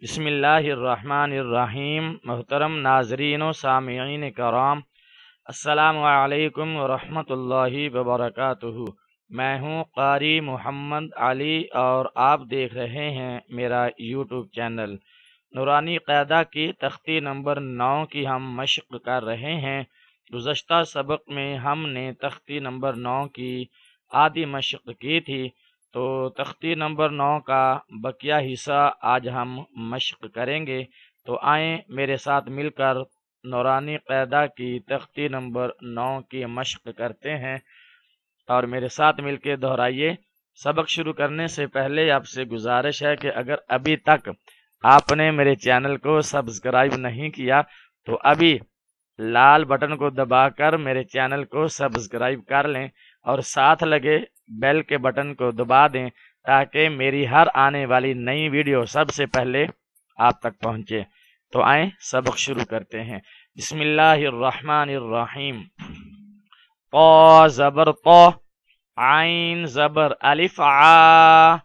بسم اللہ الرحمن الرحیم۔ محترم ناظرین و سامعین کرام، السلام علیکم ورحمۃ اللہ وبرکاتہ۔ میں ہوں قاری محمد علی اور آپ دیکھ رہے ہیں میرا یوٹیوب چینل نورانی قاعدہ کی تختی نمبر 9 کی ہم مشق کر رہے ہیں۔ گزشتہ سبق میں ہم نے تختی نمبر 9 کی آدھی مشق کی تھی، تو تختی نمبر 9 کا بقیہ حصہ آج ہم مشق کریں گے۔ تو آئیں میرے ساتھ مل کر نورانی قاعدہ کی تختی نمبر 9 کی مشق کرتے ہیں، اور میرے ساتھ مل کے دہرائیے۔ سبق شروع کرنے سے پہلے آپ سے گزارش ہے کہ اگر ابھی تک آپ نے میرے چینل کو سبسکرائب نہیں کیا تو ابھی لال بٹن کو دبا کر میرے چینل کو سبسکرائب کر لیں اور ساتھ لگے بیل کے بٹن کو دبا دیں تاکہ میری ہر آنے والی نئی ویڈیو سب سے پہلے آپ تک پہنچے۔ تو آئیں سبق شروع کرتے ہیں۔ بسم اللہ الرحمن الرحیم۔ طا زبر طا، عین زبر الف عا،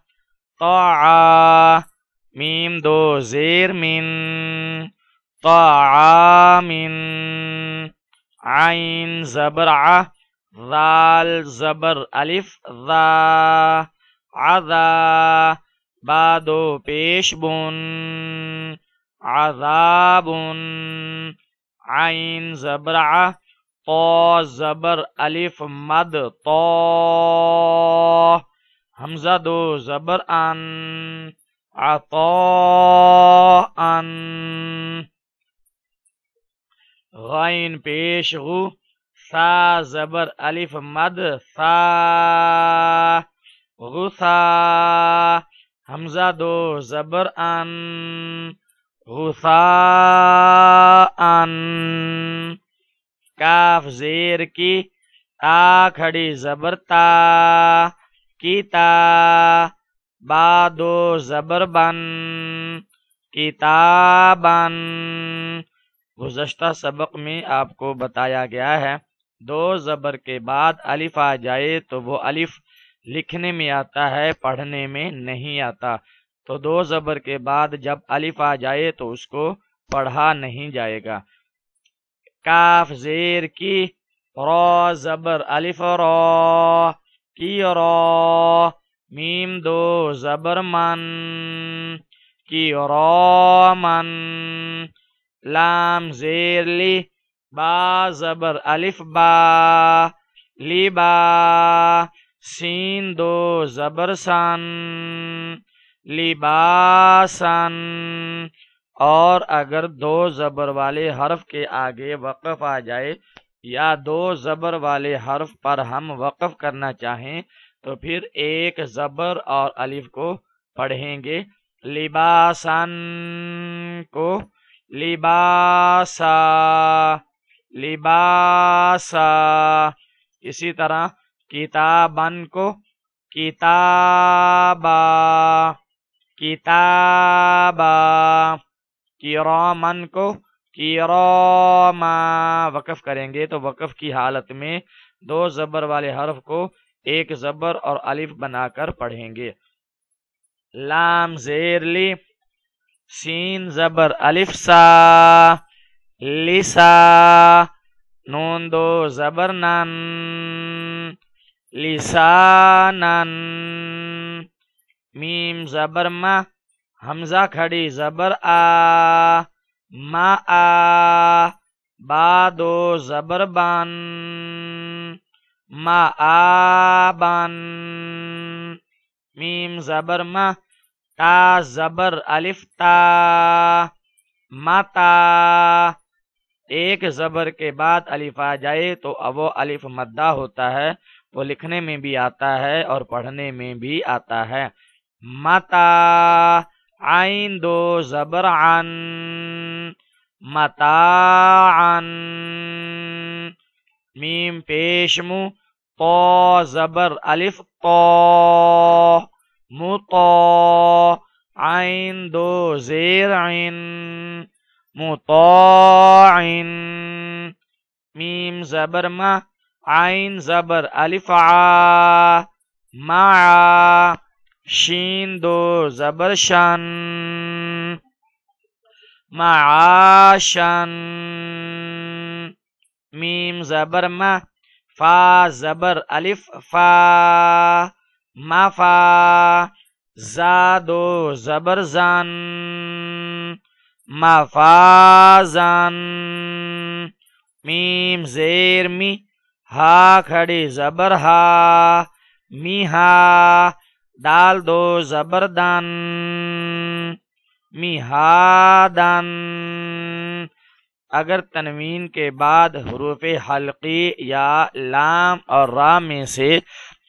طاعا، میم دو زیر من، طاعا من، عین زبر ع، ذال زبر الف ذا، عذا، با دو پیش بن، عذاب، عین زبر ع، طا زبر الف مد طا، حمزہ دو زبر ان، عطاء، غین پیش غو، ثا زبر الف مد ثا، غثا، حمزہ دو زبر ان، غثاء، کاف زیر کی، تا کھڑی زبر تا، کیتا، با دو زبر بن، کتابن۔ گزشتہ سبق میں آپ کو بتایا گیا ہے دو زبر کے بعد الف آ جائے تو وہ الف لکھنے میں آتا ہے، پڑھنے میں نہیں آتا۔ تو دو زبر کے بعد جب الف آ جائے تو اس کو پڑھا نہیں جائے گا۔ کاف زیر کی، را زبر الف را، کی را، میم دو زبر من، کی را من، لام زیر لی، با زبر الف با، لی با، سین دو زبر سن، لباسن۔ اور اگر دو زبر والے حرف کے آگے وقف آ جائے یا دو زبر والے حرف پر ہم وقف کرنا چاہیں تو پھر ایک زبر اور الف کو پڑھیں گے، لباسن کو لباسا، لباسا۔ اسی طرح کتابن کو کتابا، کتابا، کرامن کو کراما۔ وقف کریں گے تو وقف کی حالت میں دو زبر والے حرف کو ایک زبر اور الف بنا کر پڑھیں گے۔ لام زیر لی، سین زبر الف سا، لسا، نون دو زبر نن، لسانن، میم زبر ما، حمزہ کھڑی زبر آ، ما آ، با دو زبر بن، ما آبن، میم زبر ما، تا زبر الف تا، متا۔ ایک زبر کے بعد الف آ جائے تو اب وہ الف مدہ ہوتا ہے، وہ لکھنے میں بھی آتا ہے اور پڑھنے میں بھی آتا ہے۔ متا، عین دو زبر عن، متاعن، میم پیش مو، طا زبر الف طا، مطا، عین دو زیر عین، مطاعن، میم زبر ما، عین زبر الف عا، معا، شین دو زبر شن، معاشا میم زبر ما فا زبر الف فا مفا زادو زبر زن مفازن میم زیر می ہا کھڑی زبر ہا میہا دال دو زبر دن میہادن اگر تنوین کے بعد حروف حلقی یا لام اور را میں سے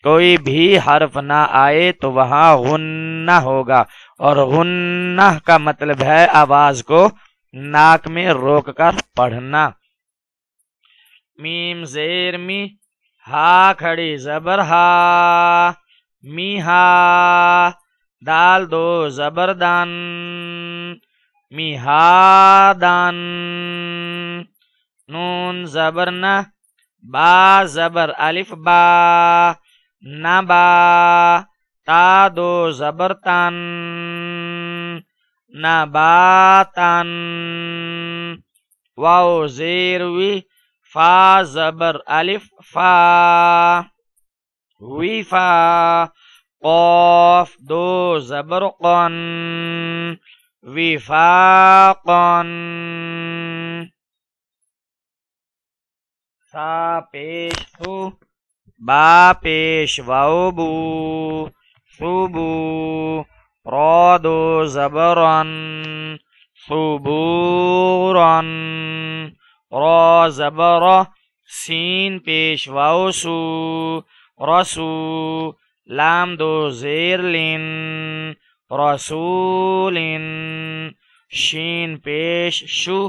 کوئی بھی حرف نہ آئے تو وہاں غنہ ہوگا، اور غنہ کا مطلب ہے آواز کو ناک میں روک کر پڑھنا۔ میم زیر می ہا کھڑی زبر ہا میہا دال دو زبر دن میہادن نون زبر نہ با زبر الف با نبا تا دو زبر تن نباتن واو زیر وی فا زبر الف فا ویفا قاف دو زبر قن وفاقن سا پیش سو با پیش واو بو صوبو را دو زبرن صبورن را زبر سین پیش واو سو رسو لام دو زیر لن رسولن شین پیش شو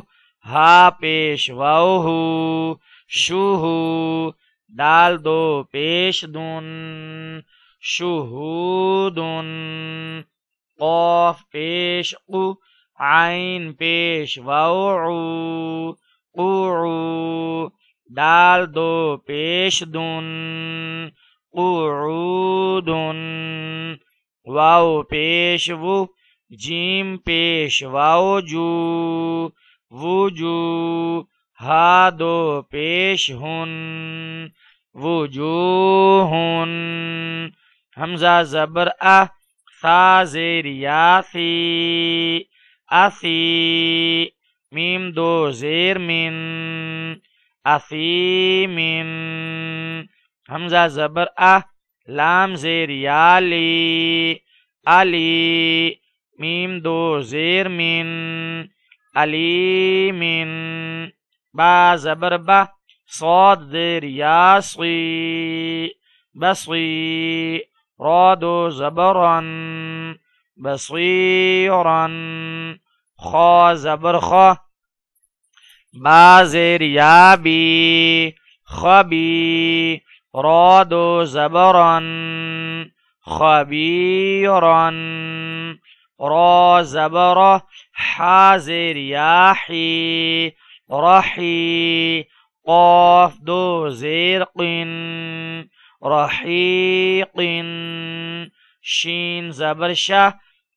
ہا پیش واو ہو شوہو دال دو پیش دون شہودن قاف پیش قو عین پیش واو عو قوعو دال دو پیش دون قعودن واو پیش وو جیم پیش واو جو وجو ہا دو پیش ہن وجوہن حمزہ زبر ا ثا زیر یاسی اسی میم دو زیر من اثیمن حمزہ زبر ا لام زیر یالی علی میم دو زیر من علیمن با زبر با صاد زیر یاصی بصی را دو زبرن بصیرن خا زبر خا با زیر یابی خبی را دو زبرن خبیرن را زبر حا زیر یاحی رحی قاف دو زیر قن رحیقن شین زبر شہ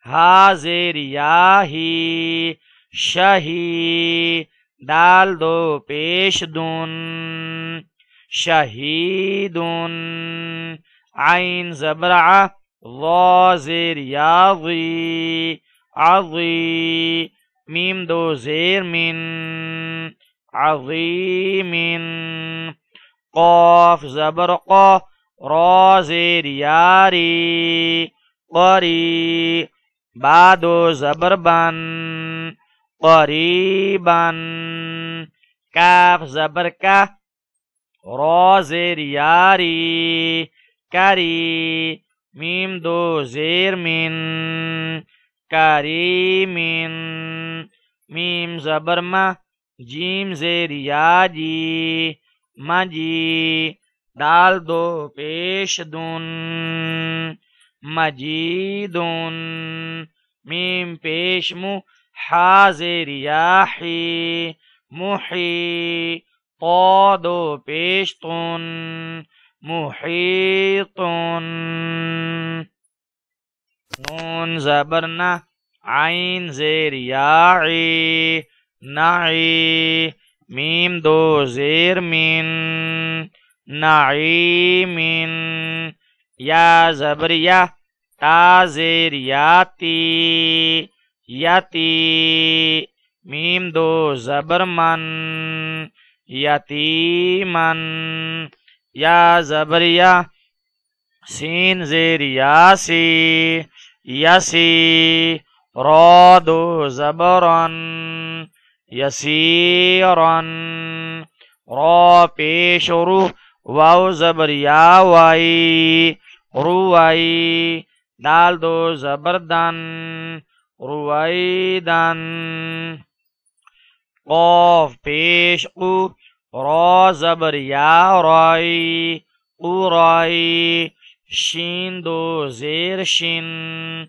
ہا زیر یاہی شہی دال دو پیش دون شہیدن عین زبر ع ضا زیر یاضی عظی میم دو زیر من عظیمن قاف زبر قا را زیر یاری قری با دو زبر بن قریبن کاف زبر کا را زیر یاری کری میم دو زیر من کریمن میم زبر ما جیم زیر یاجی مجی دال دو پیش دون مجیدون میم پیش مو حا زیر یاحی محی طا دو پیش تون محیطن نون زبر نہ عین زیر یاعی نعی میم دو زیر من نعیمن یا زبر یا تا زیر یاتی یتی میم دو زبر من یتیمن یا زبر یا سین زیر یاسی یسی را دو زبرن یسیرن را پیش رو واو زبر یا وائی روائی دال دو زبردن رویدن قاف پیش قو را زبر یا رائی قرائی شین دو زیر شین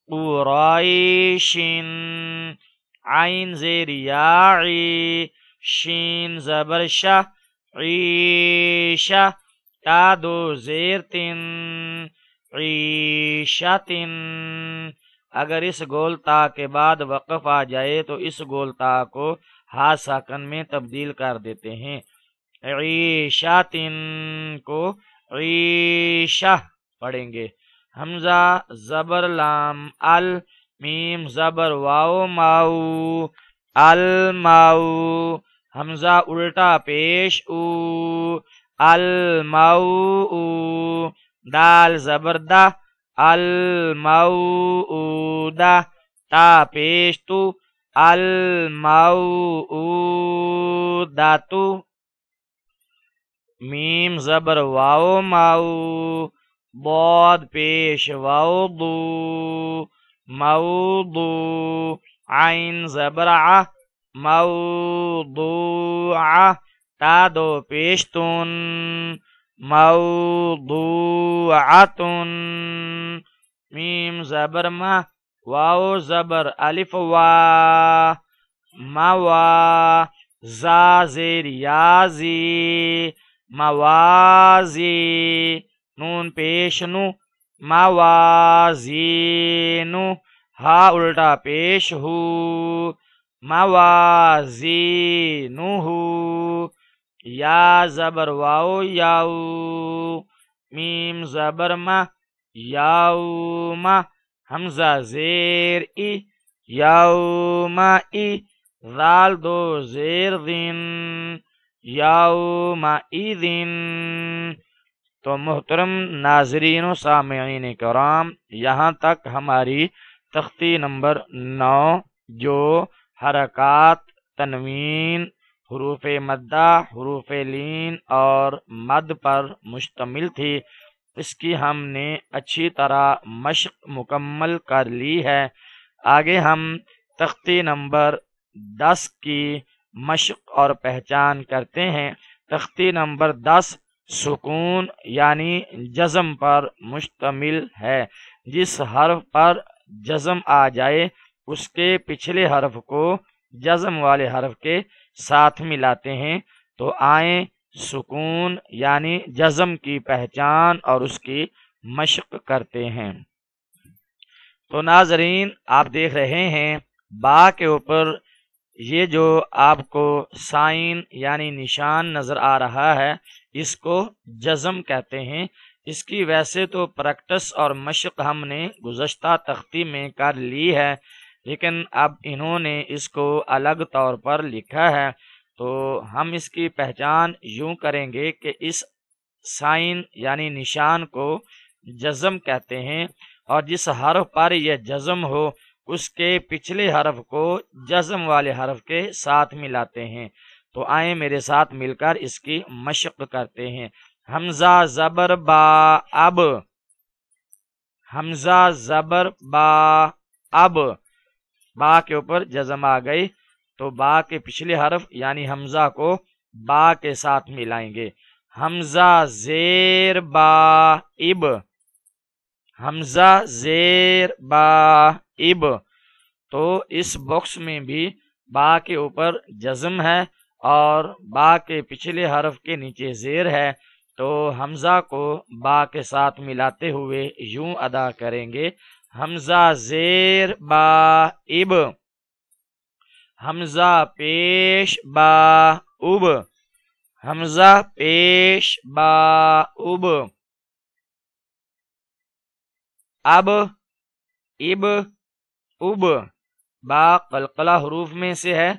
قرائی شین عین زیر یاعی شین زبر شہ عیشہ تا دو زیر تن عیشتن اگر اس گول تا کے بعد وقف آ جائے تو اس گول تا کو ہا ساکن میں تبدیل کر دیتے ہیں عیشتن کو عیشہ پڑھیں گے حمزہ زبر لام ال میم زبر واو ماؤ الماؤ حمزہ الٹا پیش او الموء دال زبر دا الموءودہ تا پیش تو الموءودۃ میم زبر واو ماؤ ضاد پیش واو ضو موضوع عین زبر ع موضوع تا دو پیشتون موضوعتن میم زبر ما واو زبر الف وا موا زا زیر یازی موازی نون پیش نو موازینو ہا الٹا پیش ہو موازینہ یا زبر واو یاو میم زبر ما یوم حمزہ زیر ای یوم ای ذال دو زیر ذن یوم ایذن تو محترم ناظرین و سامعین کرام یہاں تک ہماری تختی نمبر 9 جو حرکات تنوین حروف مدہ حروف لین اور مد پر مشتمل تھی اس کی ہم نے اچھی طرح مشق مکمل کر لی ہے۔ آگے ہم تختی نمبر 10 کی مشق اور پہچان کرتے ہیں۔ تختی نمبر 10 سکون یعنی جزم پر مشتمل ہے۔ جس حرف پر جزم آ جائے اس کے پچھلے حرف کو جزم والے حرف کے ساتھ ملاتے ہیں تو آئیں سکون یعنی جزم کی پہچان اور اس کی مشق کرتے ہیں۔ تو ناظرین آپ دیکھ رہے ہیں با کے اوپر یہ جو آپ کو سائن یعنی نشان نظر آ رہا ہے اس کو جزم کہتے ہیں۔ اس کی ویسے تو پریکٹس اور مشق ہم نے گزشتہ تختی میں کر لی ہے لیکن اب انہوں نے اس کو الگ طور پر لکھا ہے تو ہم اس کی پہچان یوں کریں گے کہ اس سائن یعنی نشان کو جزم کہتے ہیں اور جس حرف پر یہ جزم ہو اس کے پچھلے حرف کو جزم والے حرف کے ساتھ ملاتے ہیں۔ تو آئیں میرے ساتھ مل کر اس کی مشق کرتے ہیں۔ حمزہ زبر با اب، حمزہ زبر با اب، با کے اوپر جزم آ گئی تو با کے پچھلے حرف یعنی حمزہ کو با کے ساتھ ملائیں گے۔ حمزہ زیر با اب، حمزہ زیر با اب، تو اس باکس میں بھی با کے اوپر جزم ہے اور با کے پچھلے حرف کے نیچے زیر ہے تو حمزہ کو با کے ساتھ ملاتے ہوئے یوں ادا کریں گے۔ حمزہ زیر با اب، حمزہ پیش با اب، حمزہ پیش با اب، اب اب اب۔ با قلقلہ حروف میں سے ہے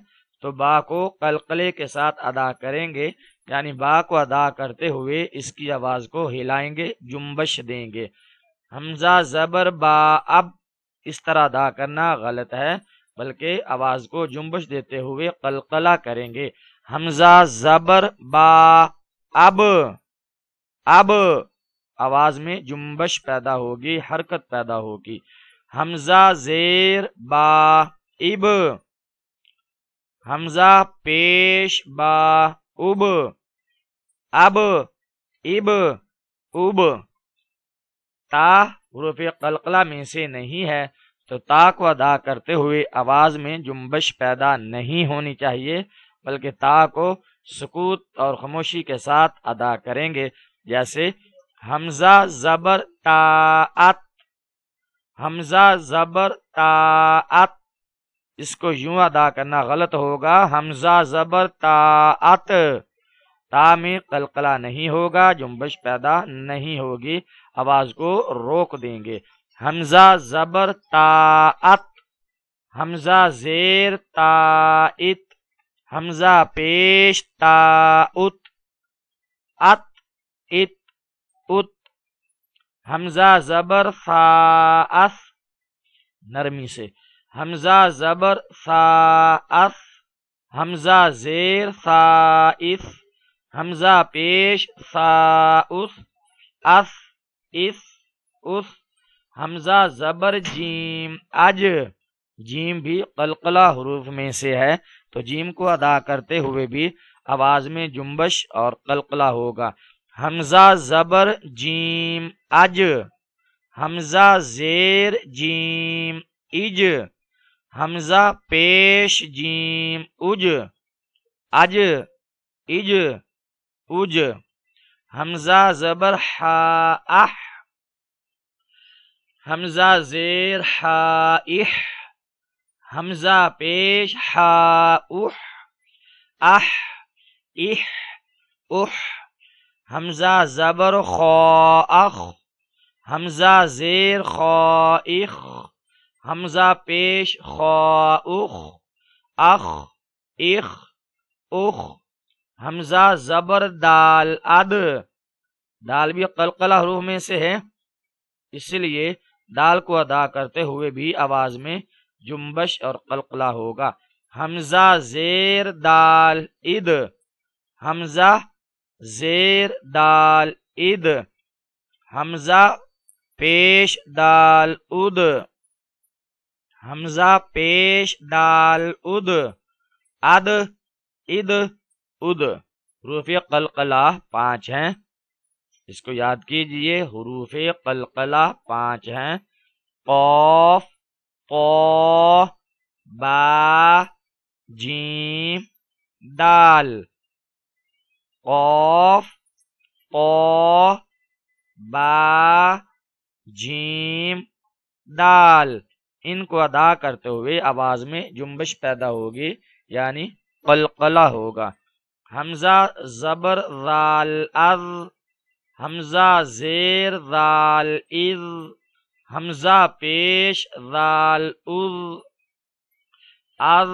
تو با کو قلقلے کے ساتھ ادا کریں گے، یعنی با کو ادا کرتے ہوئے اس کی آواز کو ہلائیں گے، جنبش دیں گے۔ حمزہ زبر با اب اس طرح ادا کرنا غلط ہے، بلکہ آواز کو جنبش دیتے ہوئے قلقلہ کریں گے۔ حمزہ زبر با اب، اب آواز میں جنبش پیدا ہوگی، حرکت پیدا ہوگی۔ حمزہ زیر با اب، حمزہ پیش با اب، اب اب اب۔ تا حروف قلقلہ میں سے نہیں ہے تو تا کو ادا کرتے ہوئے آواز میں جنبش پیدا نہیں ہونی چاہیے، بلکہ تا کو سکوت اور خاموشی کے ساتھ ادا کریں گے، جیسے حمزہ زبر طاعت، حمزہ زبر طاعت، اس کو یوں ادا کرنا غلط ہوگا، حمزہ زبر طاعت، تا میں قلقلہ نہیں ہوگا، جنبش پیدا نہیں ہوگی، آواز کو روک دیں گے۔ حمزہ زبر طاعت، حمزہ زیر طاعت، حمزہ پیش طاعت، ات ات ات۔ حمزہ زبر ثاء، نرمی سے، حمزہ زبر ثاء، حمزہ زیر ثائف، حمزہ پیش ثاؤس، اف اف اس۔ حمزہ زبر جیم اج، جیم بھی قلقلہ حروف میں سے ہے تو جیم کو ادا کرتے ہوئے بھی آواز میں جنبش اور قلقلہ ہوگا۔ حمزہ زبر جیم اج، حمزہ زیر جیم اج، حمزہ پیش جیم اج، اج اج اج۔ حمزہ زبر حاء، حمزہ زیر حائح، حمزہ پیش حاؤح، اح اح اح۔ حمزہ زبر خاء، حمزہ زیر خائخ، حمزہ پیش خاؤخ، اخ اخ اخ۔ حمزہ زبر دال اد، دال بھی قلقلہ حروف میں سے ہے، اس لیے دال کو ادا کرتے ہوئے بھی آواز میں جنبش اور قلقلہ ہوگا۔ حمزہ زیر دال اد، حمزہ زیر دال اد، حمزہ پیش دال اد، حمزہ پیش دال اد، اد اد اد۔ حروف قلقلہ 5 ہیں، اس کو یاد کیجئے، حروف قلقلہ 5 ہیں، قاف، قا، با، جیم، دال۔ قاف، قا، با، جیم، دال، ان کو ادا کرتے ہوئے آواز میں جنبش پیدا ہوگی، یعنی قلقلہ ہوگا۔ حمزہ زبر ذال اذ، حمزہ زیر ذال اذ، حمزہ پیش ذال اذ، اذ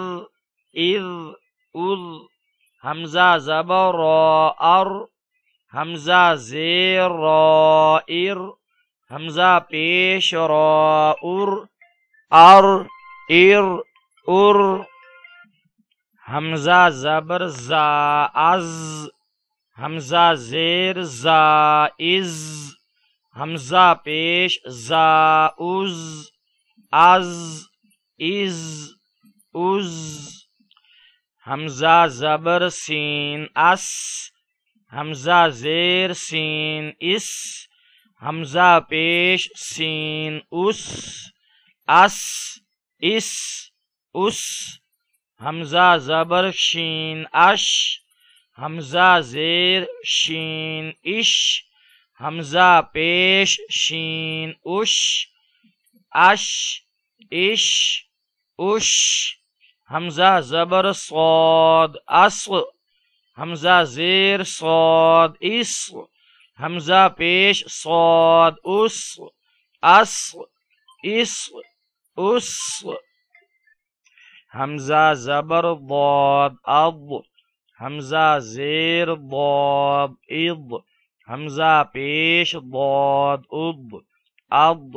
اذ اذ۔ حمزہ زبر راء، حمزہ زیر رائر، حمزہ پیش راؤر، ار ار ار۔ حمزہ زبر زاعز، حمزہ زیر زائز، حمزہ پیش زاؤز، از از از۔ حمزہ زبر سین اس، حمزہ زیر سین اس، حمزہ پیش سین اس، اس اس اس۔ حمزہ زبر شین اش، حمزہ زیر شین اش، حمزہ پیش شین اش، اش اش اش حمزہ زبر صاد اصل حمزہ زیر صاد اس حمزہ پیش صاد اس اصل اس اس حمزہ زبر ضاد اض حمزہ زیر ضاد اض حمزہ پیش ضاد اض اض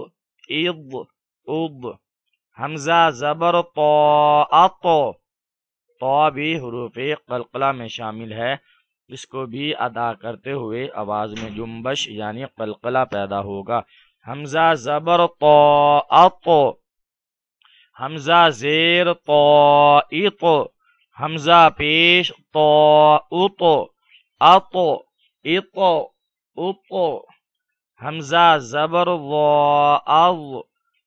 اض اض حمزہ زبر طا اط طا بھی حروف قلقلہ میں شامل ہے، اس کو بھی ادا کرتے ہوئے آواز میں جنبش یعنی قلقلہ پیدا ہوگا۔ حمزہ زبر طا اط حمزہ زیر طا اط حمزہ پیش طا اط اط اط اط حمزہ زبر ضا اض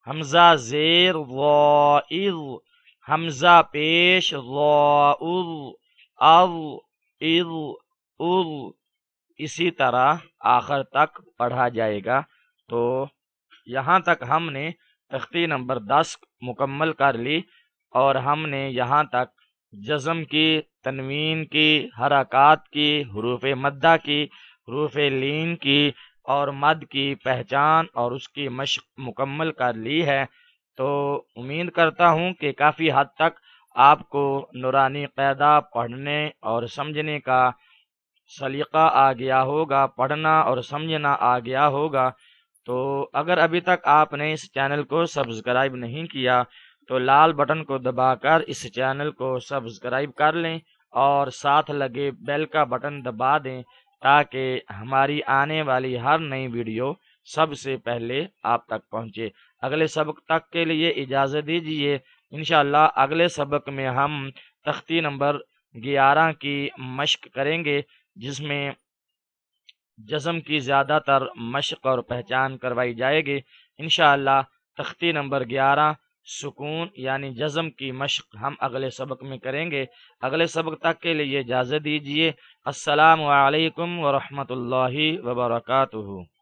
حمزہ زیر ضا اض حمزہ پیش ضا اض اض اض اض اسی طرح آخر تک پڑھا جائے گا۔ تو یہاں تک ہم نے تختی نمبر 10 مکمل کر لی، اور ہم نے یہاں تک جزم کی، تنوین کی، حرکات کی، حروف مدہ کی، حروف لین کی اور مد کی پہچان اور اس کی مشق مکمل کر لی ہے۔ تو امید کرتا ہوں کہ کافی حد تک آپ کو نورانی قاعدہ پڑھنے اور سمجھنے کا سلیقہ آ گیا ہوگا، پڑھنا اور سمجھنا آ گیا ہوگا۔ تو اگر ابھی تک آپ نے اس چینل کو سبسکرائب نہیں کیا تو لال بٹن کو دبا کر اس چینل کو سبسکرائب کر لیں اور ساتھ لگے بیل کا بٹن دبا دیں تاکہ ہماری آنے والی ہر نئی ویڈیو سب سے پہلے آپ تک پہنچے۔ اگلے سبق تک کے لیے اجازت دیجیے، انشاءاللہ اگلے سبق میں ہم تختی نمبر 11 کی مشق کریں گے، جس میں جزم کی زیادہ تر مشق اور پہچان کروائی جائے گی۔ انشاءاللہ تختی نمبر 11 سکون یعنی جزم کی مشق ہم اگلے سبق میں کریں گے۔ اگلے سبق تک کے لیے اجازت دیجیے۔ السلام علیکم ورحمۃ اللہ وبرکاتہ۔